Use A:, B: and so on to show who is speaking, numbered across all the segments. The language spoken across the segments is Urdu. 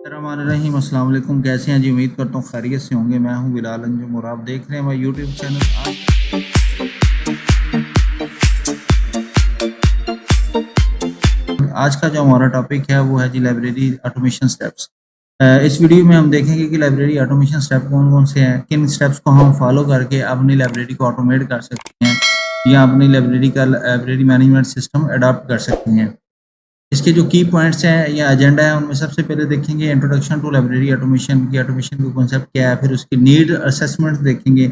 A: الرحیم السلام علیکم، کیسے ہیں جی؟ امید کرتا ہوں خیریت سے ہوں گے۔ میں ہوں بلال انجم اور آپ دیکھ رہے ہیں ہمارا یوٹیوب چینل۔ آج کا جو ہمارا ٹاپک ہے وہ ہے جی لائبریری آٹومیشن سٹیپس۔ اس ویڈیو میں ہم دیکھیں گے کہ لائبریری آٹومیشن سٹیپ کون کون سے ہیں، کن سٹیپس کو ہم فالو کر کے اپنی لائبریری کو آٹومیٹ کر سکتے ہیں یا اپنی لائبریری مینجمنٹ سسٹم اڈاپٹ کر سکتے ہیں۔ اس کے جو کی پوائنٹس ہیں یا ایجنڈا ہے ان میں سب سے پہلے دیکھیں گے انٹروڈکشن ٹو لائبریری آٹومیشن کی آٹومیشن کا کانسیپٹ کیا ہے، پھر اس کی نیڈ اسیسمنٹ دیکھیں گے،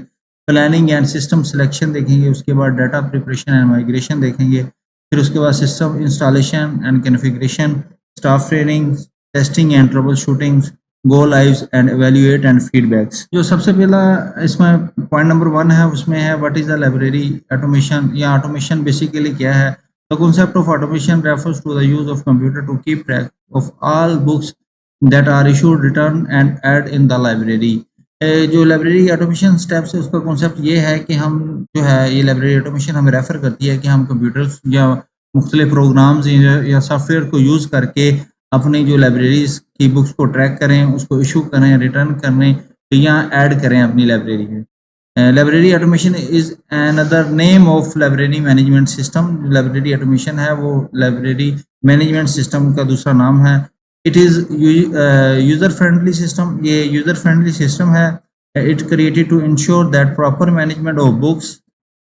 A: پلاننگ اینڈ سسٹم سلیکشن دیکھیں گے، اس کے بعد ڈیٹا پریپریشن اینڈ مائگریشن دیکھیں گے، پھر اس کے بعد system installation and configuration, staff training, testing and troubleshooting, go lives and evaluate and feedbacks. جو سب سے پہلا اس میں پوائنٹ نمبر 1 ہے، اس میں ہے what is the library automation یا آٹومیشن بیسیکلی کیا ہے۔ The concept of automation refers to the use of computer to keep track of all books that are issued, returned and added in the library۔ جو لائبریری آٹومیشن اسٹیپس ہے اس کا کانسیپٹ یہ ہے کہ ہم جو ہے یہ لائبریری آٹومیشن ہمیں ریفر کرتی ہے کہ ہم کمپیوٹرز یا مختلف پروگرامز یا سافٹ ویئر کو یوز کر کے اپنی جو لائبریریز کی بکس کو ٹریک کریں، اس کو ایشو کریں، ریٹرن کریں یا ایڈ کریں اپنی لائبریری میں۔ Library automation is under name of library management system. Library automation ہے وہ لائبریری مینجمنٹ سسٹم کا دوسرا نام ہے۔ It is user friendly system, یہ یوزر فرینڈلی سسٹم ہے۔ It created to ensure that proper management of books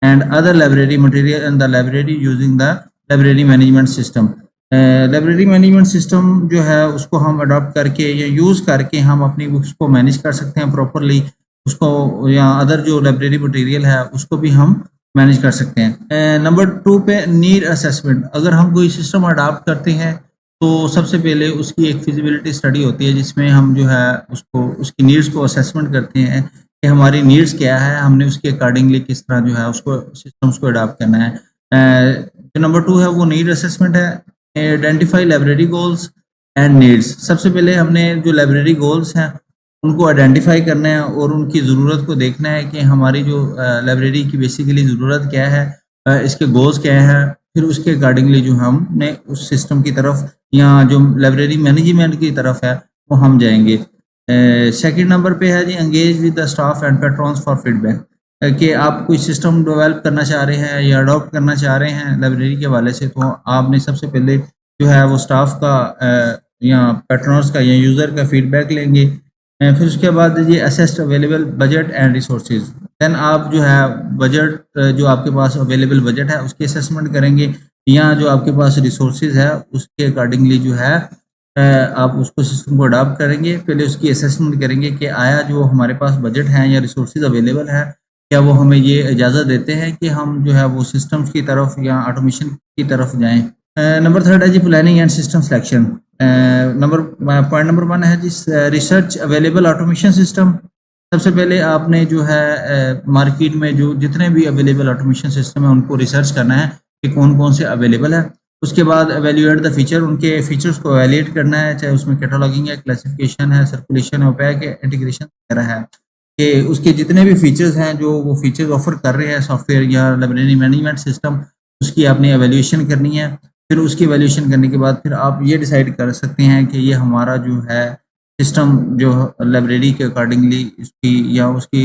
A: and other library material in the library using the library management system. Library management system جو ہے اس کو ہم اڈاپٹ کر کے یا یوز کر کے ہم اپنی بکس کو مینیج کر سکتے ہیں پراپرلی، اس کو یا ادر جو لائبریری مٹیریل ہے اس کو بھی ہم مینیج کر سکتے ہیں۔ نمبر 2 پہ نیڈ اسیسمنٹ۔ اگر ہم کوئی سسٹم اڈاپٹ کرتے ہیں تو سب سے پہلے اس کی ایک فیزیبلٹی اسٹڈی ہوتی ہے جس میں ہم جو ہے اس کی نیڈس کو اسیسمنٹ کرتے ہیں کہ ہماری نیڈس کیا ہے، ہم نے اس کے اکارڈنگلی کس طرح جو ہے اس کو سسٹمس کو اڈاپٹ کرنا ہے۔ جو نمبر 2 ہے وہ نیڈ اسیسمنٹ ہے۔ Identify library goals and needs. سب سے پہلے ہم نے جو لائبریری گولز ہیں ان کو آئیڈینٹیفائی کرنا ہے اور ان کی ضرورت کو دیکھنا ہے کہ ہماری جو لائبریری کی بیسیکلی ضرورت کیا ہے، اس کے گولز کیا ہے، پھر اس کے اکارڈنگلی جو ہم نے اس سسٹم کی طرف یا جو لائبریری مینجمنٹ کی طرف ہے وہ ہم جائیں گے۔ سیکنڈ نمبر پہ ہے جی engage with the staff and patrons for feedback, کہ آپ کوئی سسٹم ڈیولپ کرنا چاہ رہے ہیں یا اڈاپٹ کرنا چاہ رہے ہیں لائبریری کے حوالے سے، تو آپ نے سب سے پہلے جو ہے وہ اسٹاف کا یا پیٹرونس کا یا یوزر کا فیڈ بیک لیں گے۔ پھر اس کے بعد یہ assessed available budget and resources, then آپ جو ہے بجٹ جو آپ کے پاس اویلیبل بجٹ ہے اس کی اسیسمنٹ کریں گے یا جو آپ کے پاس ریسورسز ہے اس کے اکارڈنگلی جو ہے آپ اس کو سسٹم کو اڈاپٹ کریں گے۔ پہلے اس کی اسیسمنٹ کریں گے کہ آیا جو ہمارے پاس بجٹ ہے یا ریسورسز اویلیبل ہے کیا وہ ہمیں یہ اجازت دیتے ہیں کہ ہم جو ہے وہ سسٹمز کی طرف یا آٹومیشن کی طرف جائیں۔ نمبر 3 ہے جی planning and system selection. Point number 1 ہے جی ریسرچ اویلیبل آٹومیشن سسٹم۔ سب سے پہلے آپ نے جو ہے مارکیٹ میں جو جتنے بھی اویلیبل آٹومیشن سسٹم ہیں ان کو ریسرچ کرنا ہے کہ کون کون سے اویلیبل ہے۔ اس کے بعد ایویلویٹ دا فیچر، ان کے فیچرز کو ایویلیٹ کرنا ہے، چاہے اس میں کیٹالاگنگ ہے، کلاسیفیکیشن ہے، سرکولیشن ہے، اوپیک ہے، انٹیگریشن وغیرہ ہے، کہ اس کے جتنے بھی فیچرز ہیں جو وہ فیچرز آفر کر رہے ہیں سافٹ ویئر یا لائبریری مینجمنٹ سسٹم، اس کی آپ نے ایویلیویشن کرنی ہے۔ پھر اس کی ایویلیویشن کرنے کے بعد پھر آپ یہ ڈیسائیڈ کر سکتے ہیں کہ یہ ہمارا جو ہے سسٹم جو لائبریری کے اکارڈنگلی اس کی یا اس کی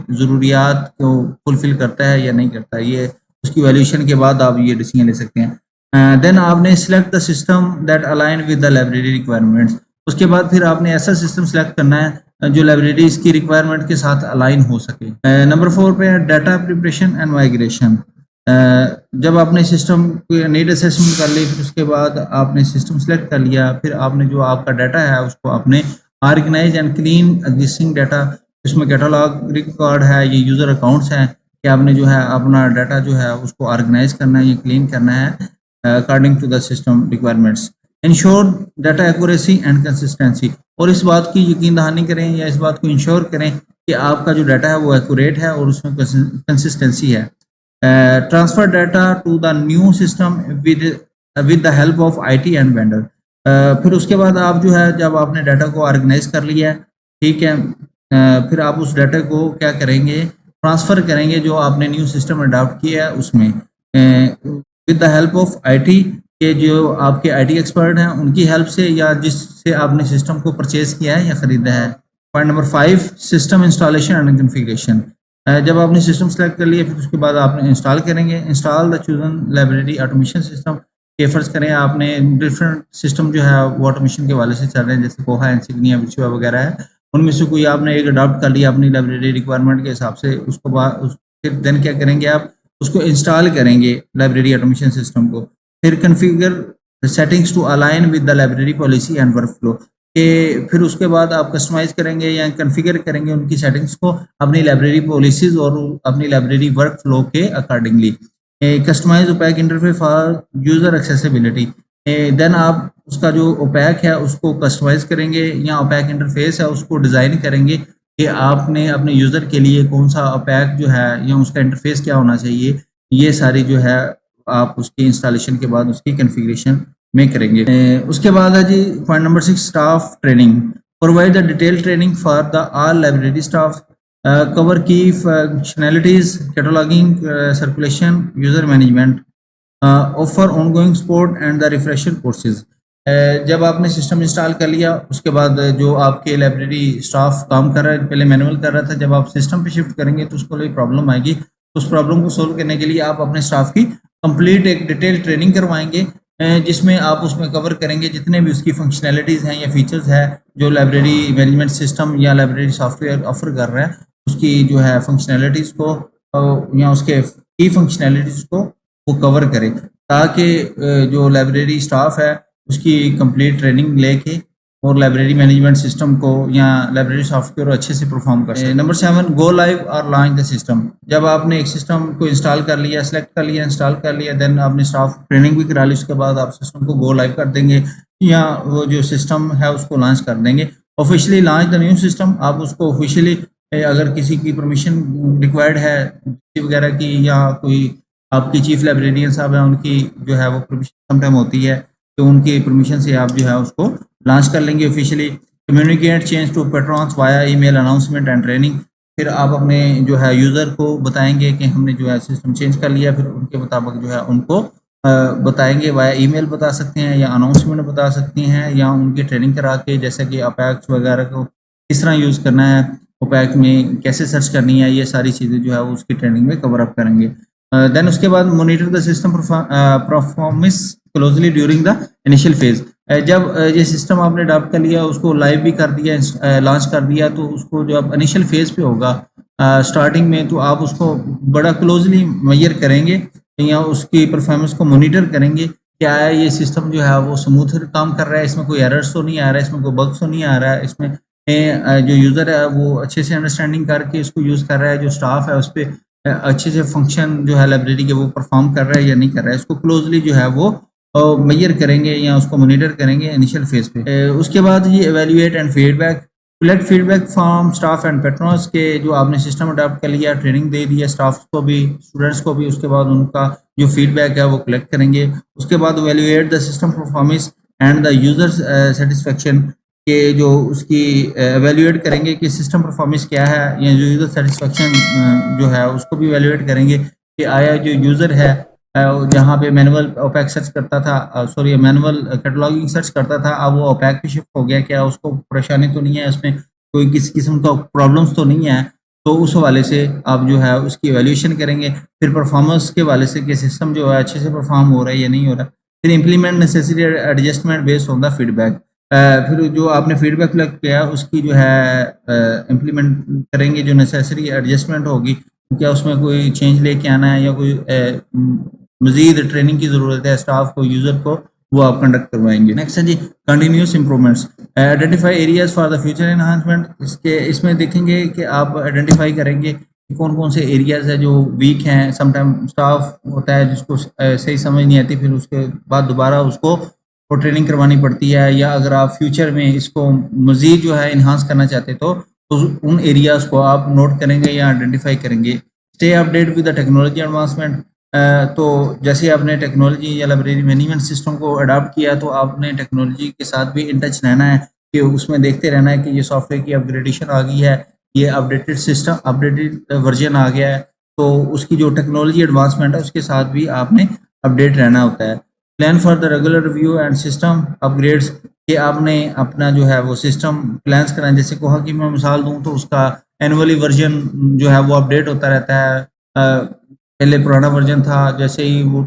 A: ضروریات کو فلفل کرتا ہے یا نہیں کرتا ہے، یہ اس کی ایویلیویشن کے بعد آپ یہ ڈیسیژن لے سکتے ہیں۔ دین آپ نے select the system that align with the library requirements. اس کے بعد پھر آپ نے ایسا سسٹم سلیکٹ کرنا ہے جو لائبریریز کی ریکوائرمنٹ کے ساتھ الائن ہو سکے۔ نمبر 4 پہ ڈیٹا پریپریشن اینڈ مائگریشن۔ جب آپ نے سسٹم کی نیڈ اسیسمنٹ کر لی، پھر اس کے بعد آپ نے سسٹم سلیکٹ کر لیا، پھر آپ نے جو آپ کا ڈیٹا ہے اس کو آپ نے organize and clean existing data, اس میں کیٹالاگ ریکارڈ ہے، یہ یوزر اکاؤنٹس ہیں کہ آپ نے جو ہے اپنا ڈیٹا جو ہے اس کو آرگنائز کرنا ہے یا کلین کرنا ہے according to the system requirements. Ensure data accuracy and consistency, اور اس بات کی یقین دہانی کریں یا اس بات کو انشور کریں کہ آپ کا جو ڈیٹا ہے وہ ایکوریٹ ہے اور اس میں کنسسٹینسی ہے۔ Transfer data to the new system with the help of I T and vendor. پھر اس کے بعد آپ جو ہے جب آپ نے ڈیٹا کو آرگنائز کر لیا ہے، ٹھیک ہے، پھر آپ اس ڈیٹا کو کیا کریں گے، ٹرانسفر کریں گے جو آپ نے نیو سسٹم اڈاپٹ کیا ہے اس میں with the help of I T, کہ جو آپ کے آئی ٹی ایکسپرٹ ہیں ان کی ہیلپ سے یا جس سے آپ نے سسٹم کو پرچیز کیا ہے یا خریدا ہے. Point number 5 system installation and configuration. جب آپ نے سسٹم سلیکٹ کر لیا پھر اس کے بعد آپ نے انسٹال کریں گے. Install the chosen library automation system. کہ فرض کریں آپ نے ڈفرینٹ سسٹم جو ہے وہ آٹومیشن کے والے سے چل رہے ہیں جیسے کوہا انسگنیا وچوا وغیرہ ہے, ان میں سے کوئی آپ نے ایک اڈاپٹ کر لیا اپنی لائبریری ریکوائرمنٹ کے حساب سے. اس کو بعد پھر دین کیا کریں گے, آپ اس کو انسٹال کریں گے لائبریری آٹومیشن سسٹم کو. پھر configure settings to align with the library policy and workflow. کہ پھر اس کے بعد آپ کسٹمائز کریں گے یا کنفیگر کریں گے ان کی سیٹنگس کو اپنی لائبریری پالیسیز اور اپنی لائبریری ورک فلو کے accordingly. Customize OPAC interface for user accessibility. Then آپ اس کا جو اوپیک ہے اس کو کسٹمائز کریں گے یا اوپیک انٹرفیس ہے اس کو ڈیزائن کریں گے کہ آپ نے اپنے یوزر کے لیے کون سا اوپیک جو ہے یا اس کا انٹرفیس کیا ہونا چاہیے. یہ ساری جو ہے آپ اس کی انسٹالیشن کے بعد اس کی کنفیگریشن میں کریں گے. اس کے بعد ہے جی point number 6 staff training. Provide the detail training for the all library staff. cover key functionalities, cataloging, circulation, user management, offer ongoing support and the refresher courses. جب آپ نے سسٹم انسٹال کر لیا اس کے بعد جو آپ کے لائبریری اسٹاف کام کر رہا ہے, پہلے مینول کر رہا تھا, جب آپ سسٹم پہ شفٹ کریں گے تو اس کو کوئی پرابلم آئے گی. اس پرابلم کو سولو کرنے کے لیے آپ اپنے اسٹاف کی کمپلیٹ ایک ڈیٹیل ٹریننگ کروائیں گے جس میں آپ اس میں کور کریں گے جتنے بھی اس کی فنکشنالٹیز ہیں یا فیچرز ہے جو لائبریری مینجمنٹ سسٹم یا لائبریری سافٹ ویئر آفر کر رہا ہے, اس کی جو ہے فنکشنالٹیز کو یا اس کے کی فنکشنالٹیز کو وہ کور کرے تاکہ جو لائبریری اسٹاف ہے اس کی کمپلیٹ ٹریننگ لے کے اور لائبریری مینجمنٹ سسٹم کو یا لائبریری سافٹ ویئر اچھے سے پرفارم کر سکے. نمبر 7 گو لائیو اور لانچ دا سسٹم. جب آپ نے ایک سسٹم کو انسٹال کر لیا, سلیکٹ کر لیا, انسٹال کر لیا, دین آپ نے اسٹاف ٹریننگ بھی کرا لی, اس کے بعد آپ سسٹم کو گو لائیو کر دیں گے یا وہ جو سسٹم ہے اس کو لانچ کر دیں گے. آفیشلی لانچ دا نیو سسٹم. آپ اس کو آفیشلی اگر کسی کی پرمیشن ریکوائرڈ ہے وغیرہ کی یا کوئی آپ کی چیف لائبریرین صاحب ہیں ان کی جو ہے وہ پرمیشن سم ٹائم ہوتی ہے تو ان کی پرمیشن سے آپ جو ہے اس کو لانچ کر لیں گے officially. Communicate change to patrons via email announcement and training. پھر آپ اپنے جو ہے یوزر کو بتائیں گے کہ ہم نے جو ہے سسٹم چینج کر لیا, پھر ان کے مطابق جو ہے ان کو بتائیں گے وایا ای میل بتا سکتے ہیں یا اناؤنسمنٹ بتا سکتے ہیں یا ان کی ٹریننگ کرا کے جیسے کہ اپیکس وغیرہ کو کس طرح یوز کرنا ہے, اوپیک میں کیسے سرچ کرنی ہے, یہ ساری چیزیں جو ہے وہ اس کی ٹریننگ میں کور اپ کریں گے. دین اس کے بعد monitor the system performance closely during the initial phase. جب یہ سسٹم آپ نے اڈاپٹ کر لیا اس کو لائیو بھی کر دیا, لانچ کر دیا, تو اس کو جو اب انیشیل فیز پہ ہوگا اسٹارٹنگ میں تو آپ اس کو بڑا کلوزلی میئر کریں گے یا اس کی پرفارمنس کو مانیٹر کریں گے کیا ہے یہ سسٹم جو ہے وہ سموتھ کام کر رہا ہے, اس میں کوئی ایررز تو نہیں آ رہا ہے, اس میں کوئی بگس تو نہیں آ رہا ہے, اس میں جو یوزر ہے وہ اچھے سے انڈرسٹینڈنگ کر کے اس کو یوز کر رہا ہے, جو اسٹاف ہے اس پہ اچھے سے فنکشن جو ہے لائبریری کے وہ پرفارم کر رہا ہے یا نہیں کر رہا ہے. اس کو کلوزلی جو ہے وہ میئر کریں گے یا اس کو مانیٹر کریں گے انیشیل فیز پہ. اس کے بعد یہ evaluate and feedback. Collect feedback from staff and patrons کے جو آپ نے سسٹم اڈاپٹ کر لیا, ٹریننگ دے دیا اسٹاف کو بھی, اسٹوڈنٹس کو بھی, اس کے بعد ان کا جو فیڈ بیک ہے وہ کلیکٹ کریں گے. اس کے بعد evaluate the system performance and the user satisfaction کہ جو اس کی ایویلویٹ کریں گے کہ سسٹم پرفارمنس کیا ہے یا جو یوزر سیٹسفیکشن جو ہے اس کو بھی ایویلویٹ کریں گے کہ آیا جو یوزر ہے جہاں پہ مینول اوپیک سرچ کرتا تھا مینول کیٹلاگنگ سرچ کرتا تھا, اب وہ اوپیک پہ شفٹ ہو گیا, کیا اس کو پریشانی تو نہیں ہے, اس میں کوئی کسی قسم کا پرابلمس تو نہیں ہے. تو اس حوالے سے آپ جو ہے اس کی ایویلیوشن کریں گے. پھر پرفارمنس کے حوالے سے کہ سسٹم جو ہے اچھے سے پرفارم ہو رہا ہے یا نہیں ہو رہا. پھر implement necessary adjustment based on the feedback. پھر جو آپ نے فیڈ بیک کلیکٹ کیا اس کی جو ہے امپلیمنٹ کریں گے, جو نیسیسری ایڈجسٹمنٹ ہوگی کیا اس میں کوئی چینج لے کے آنا ہے یا کوئی مزید ٹریننگ کی ضرورت ہے اسٹاف کو, یوزر کو, وہ آپ کنڈکٹ کروائیں گے. نیکسٹ ہے جی continuous improvements. Identify areas for the future enhancement. اس میں دیکھیں گے کہ آپ آئیڈینٹیفائی کریں گے کون کون سے ایریاز ہیں جو ویک ہیں. سم ٹائم اسٹاف ہوتا ہے جس کو صحیح سمجھ نہیں آتی, پھر اس کے بعد دوبارہ اس کو ٹریننگ کروانی پڑتی ہے, یا اگر آپ فیوچر میں اس کو مزید جو ہے انہانس کرنا چاہتے تو ان ایریاز کو آپ نوٹ کریں گے یا آئیڈینٹیفائی کریں گے. Stay up date with the technology advancement. تو جیسے آپ نے ٹیکنالوجی یا لائبریری مینجمنٹ سسٹم کو اڈاپٹ کیا تو آپ نے ٹیکنالوجی کے ساتھ بھی ان ٹچ رہنا ہے کہ اس میں دیکھتے رہنا ہے کہ یہ سافٹ ویئر کی اپگریڈیشن آ گئی ہے, یہ اپڈیٹڈ سسٹم اپڈیٹڈ ورژن آ گیا ہے, تو اس کی جو ٹیکنالوجی ایڈوانسمنٹ ہے اس کے ساتھ بھی آپ نے اپڈیٹ رہنا ہوتا ہے. Plan for the regular review and system up grades کہ آپ نے اپنا جو ہے وہ سسٹم پلانس کرنا. جیسے کہا کہ میں مثال دوں تو اس کا اینولی ورژن جو ہے وہ اپڈیٹ ہوتا رہتا ہے. پہلے پرانا ورژن تھا, جیسے ہی وہ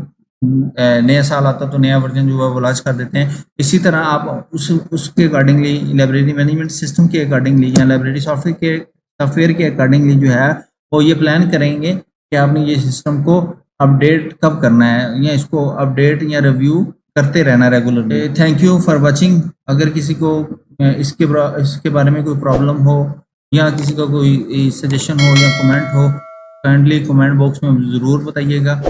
A: نیا سال آتا تو نیا ورژن جو ہے وہ لانچ کر دیتے ہیں. اسی طرح آپ اس کے اکارڈنگلی لائبریری مینجمنٹ سسٹم کے اکارڈنگلی یا لائبریری سافٹ ویئر کے اکارڈنگلی جو ہے وہ یہ پلان کریں گے کہ آپ نے یہ سسٹم کو اپڈیٹ کب کرنا ہے, یا اس کو اپڈیٹ یا ریویو کرتے رہنا regularly. Thank you for watching. اگر کسی کو اس کے بارے میں کوئی پرابلم ہو یا کسی کا کوئی سجیشن ہو یا کمنٹ ہو, کائنڈلی کمنٹ باکس میں ضرور بتائیے گا.